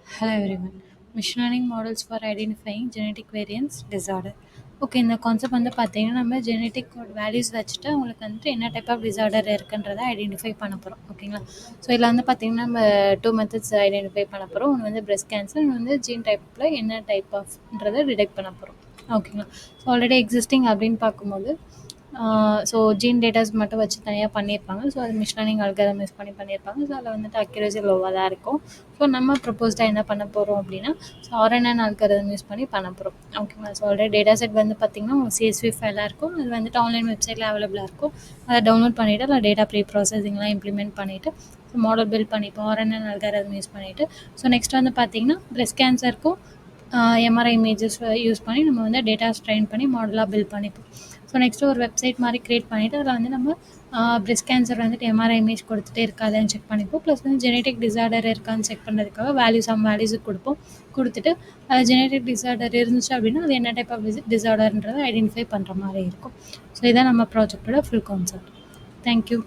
Hello everyone. Machine learning models for identifying genetic variants disorder. Okay இந்த concept வந்து பார்த்தீங்கன்னா நம்ம ஜெனட்டிக் கோட் வேல்யூஸ் வச்சுட்டு உங்களுக்கு வந்துட்டு என்ன டைப் ஆஃப் டிசார்டர் இருக்குன்றதை ஐடென்டிஃபை பண்ண போகிறோம் ஓகேங்களா. ஸோ இதில் வந்து பார்த்தீங்கன்னா நம்ம டூ மெத்தட்ஸ் ஐடென்டிஃபை பண்ண போகிறோம். ஒன்று வந்து பிரஸ்ட் கேன்சர், இன்னொன்று வந்து ஜீன் டைப்பில் என்ன டைப் ஆஃப்ன்றதை டிடெக்ட் பண்ண போகிறோம் ஓகேங்களா. ஸோ ஆல்ரெடி எக்ஸிஸ்டிங் அப்படின்னு பார்க்கும்போது ஸோ ஜீன் டேட்டாஸ் மட்டும் வச்சு தனியாக பண்ணியிருப்பாங்க. ஸோ அது மிஷின் லேர்னிங் அல்காரிதம் யூஸ் பண்ணி பண்ணியிருப்பாங்க. ஸோ அதில் வந்துட்டு அக்யூரசி லோவாக தான் இருக்கும். ஸோ நம்ம ப்ரொப்போஸ்டாக என்ன பண்ண போகிறோம் அப்படின்னா ஸோ ஆர்என்என் அல்காரிதம் யூஸ் பண்ணி பண்ண போகிறோம் ஓகேங்களா. ஸோ ஆல்ரெடி டேட்டா செட் வந்து பார்த்திங்கன்னா உங்களுக்கு சிஎஸ்வி ஃபைலாக இருக்கும். அது வந்துட்டு ஆன்லைன் வெப்சைட்டில் அவைலபிளாக இருக்கும். அதை டவுன்லோட் பண்ணிவிட்டு அதில் டேட்டா ப்ரீ ப்ராசஸிங்லாம் இம்ப்ளிமெண்ட் பண்ணிவிட்டு ஸோ மாடல் பில்ட் பண்ணிப்போம் ஆர்என்என் அல்காரிதம் யூஸ் பண்ணிவிட்டு. ஸோ நெக்ஸ்ட் வந்து பார்த்திங்கன்னா பிரஸ்ட் கேன்சருக்கும் எம்ஆர்ஐ இமேஜஸ் யூஸ் பண்ணி நம்ம வந்து டேட்டா ட்ரெயின் பண்ணி மாடலாக பில்ட் பண்ணிப்போம். ஸோ நெக்ஸ்ட்டு ஒரு வெப்சைட் மாதிரி க்ரியேட் பண்ணிவிட்டு அதில் வந்து நம்ம பிரஸ்ட் கேன்சர் வந்துட்டு எம்ஆர்ஐ இமேஜ் கொடுத்துட்டே இருக்காதுன்னு செக் பண்ணிப்போம். ப்ளஸ் வந்து ஜெனட்டிக் டிசார்டர் இருக்கான்னு செக் பண்ணுறதுக்காக வேல்யூஸுக்கு கொடுப்போம். கொடுத்துட்டு ஜெனட்டிக் டிசார்டர் இருந்துச்சு அப்படின்னா அது என்ன டைப் ஆஃப் டிசார்டர்ன்றதை ஐடென்டிஃபை பண்ணுற மாதிரி இருக்கும். ஸோ இதான் நம்ம ப்ராஜெக்டோட ஃபுல் கான்செப்ட். தேங்க்யூ.